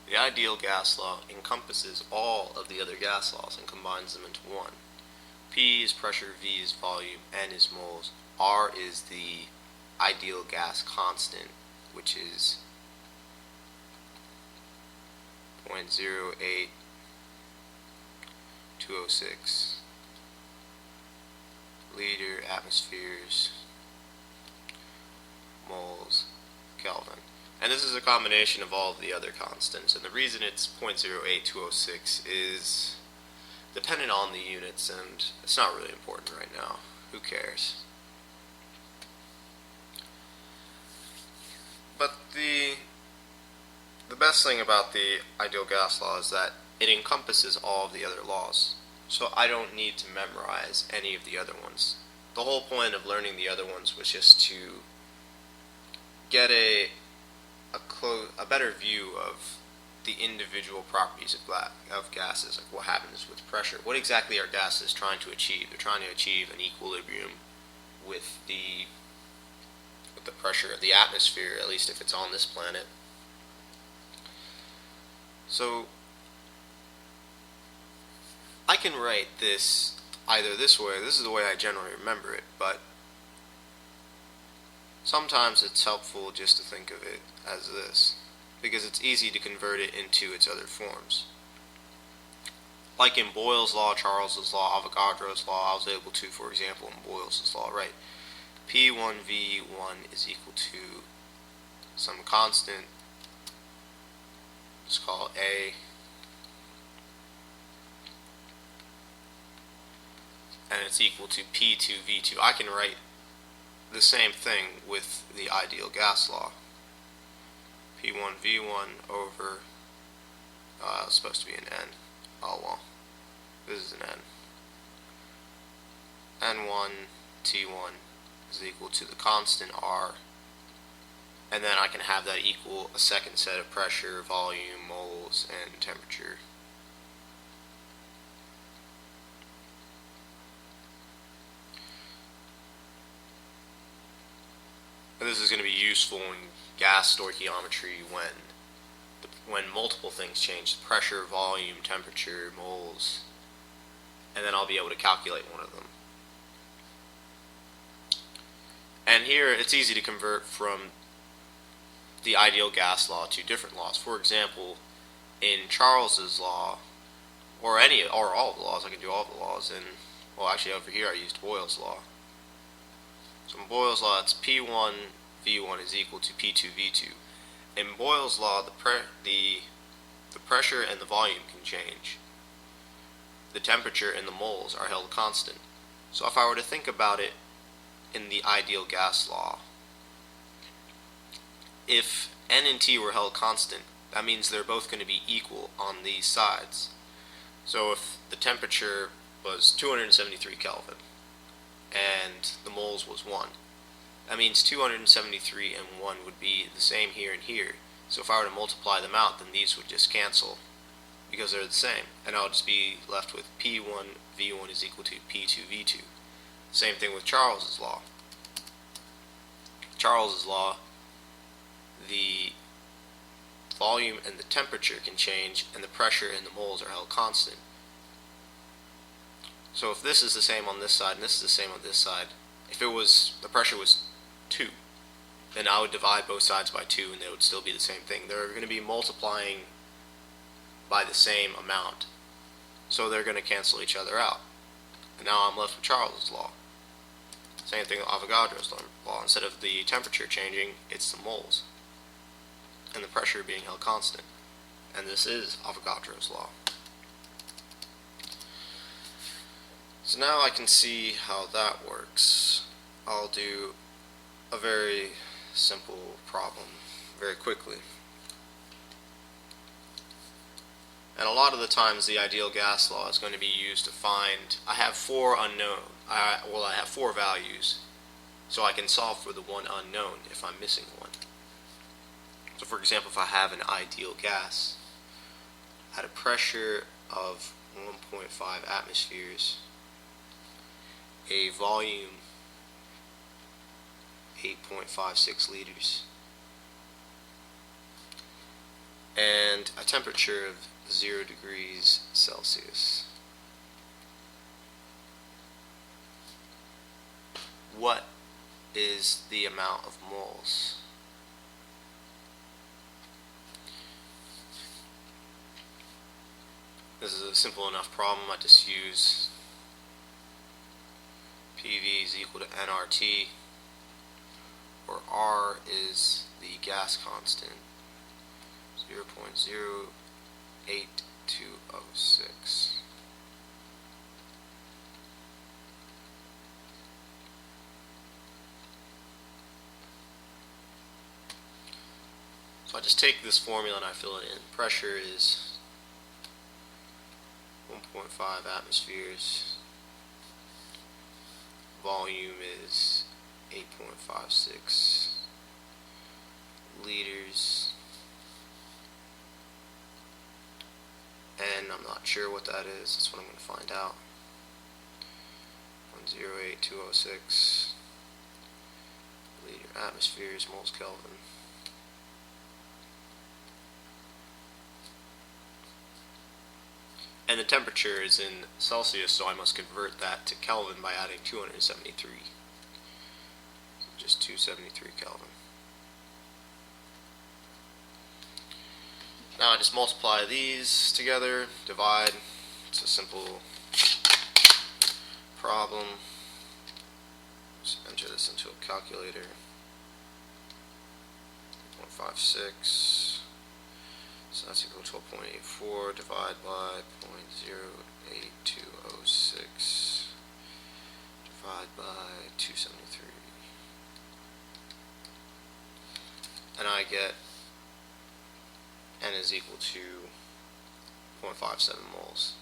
The ideal gas law encompasses all of the other gas laws and combines them into one. P is pressure, V is volume, N is moles, R is the ideal gas constant, which is 0.08206 liter atmospheres moles Kelvin. And this is a combination of all of the other constants, and the reason it's 0.08206 is dependent on the units, and it's not really important right now. Who cares? But the best thing about the ideal gas law is that it encompasses all of the other laws. So I don't need to memorize any of the other ones. The whole point of learning the other ones was just to get a better view of the individual properties of gases, like what happens with pressure. What exactly are gases trying to achieve? They're trying to achieve an equilibrium with the pressure of the atmosphere, at least if it's on this planet. So I can write this either this way, this is the way I generally remember it, but sometimes it's helpful just to think of it as this, because it's easy to convert it into its other forms. Like in Boyle's law, Charles's law, Avogadro's law, I was able to, for example, in Boyle's law, write P1V1 is equal to some constant, let's call it A, and it's equal to P2V2. I can write the same thing with the ideal gas law. P1V1 over, it's supposed to be an N. Oh well, this is an N. N1 T1 is equal to the constant R, and then I can have that equal a second set of pressure, volume, moles, and temperature. And this is going to be useful in gas stoichiometry when multiple things change: the pressure, volume, temperature, moles, and then I'll be able to calculate one of them. And here it's easy to convert from the ideal gas law to different laws. For example, in Charles's law, or all of the laws, I can do all the laws. And well, actually over here I used Boyle's law. So in Boyle's law, it's P1V1 is equal to P2V2. In Boyle's law, the pressure and the volume can change. The temperature and the moles are held constant. So if I were to think about it in the ideal gas law, if N and T were held constant, that means they're both going to be equal on these sides. So if the temperature was 273 Kelvin and the moles was 1, that means 273 and 1 would be the same here and here. So if I were to multiply them out, then these would just cancel because they're the same, and I'll just be left with P1V1 is equal to P2V2. Same thing with Charles's law. Charles's law, the volume and the temperature can change, and the pressure and the moles are held constant. So if this is the same on this side and this is the same on this side, if the pressure was 2, then I would divide both sides by 2 and they would still be the same thing. They're going to be multiplying by the same amount, so they're going to cancel each other out. And now I'm left with Charles's law. Same thing with Avogadro's law. Instead of the temperature changing, it's the moles and the pressure being held constant. And this is Avogadro's law. So now I can see how that works. I'll do a very simple problem very quickly. And a lot of the times the ideal gas law is going to be used to find, I have 4 values, so I can solve for the one unknown if I'm missing one. So for example, if I have an ideal gas at a pressure of 1.5 atmospheres, a volume 8.56 liters, and and a temperature of 0 degrees Celsius. What is the amount of moles? This is a simple enough problem. I just use PV is equal to nRT, where R is the gas constant, 0.08206. So I just take this formula and I fill it in. Pressure is 1.5 atmospheres. Volume is 8.56 liters. And I'm not sure what that is. That's what I'm going to find out. 108,206 liter atmospheres, moles Kelvin. And the temperature is in Celsius, so I must convert that to Kelvin by adding 273. So just 273 Kelvin. Now I just multiply these together, divide. It's a simple problem. Just enter this into a calculator. 1.56. So that's equal to 12.84 divided by 0.08206 divided by 273. And I get N is equal to 0.57 moles.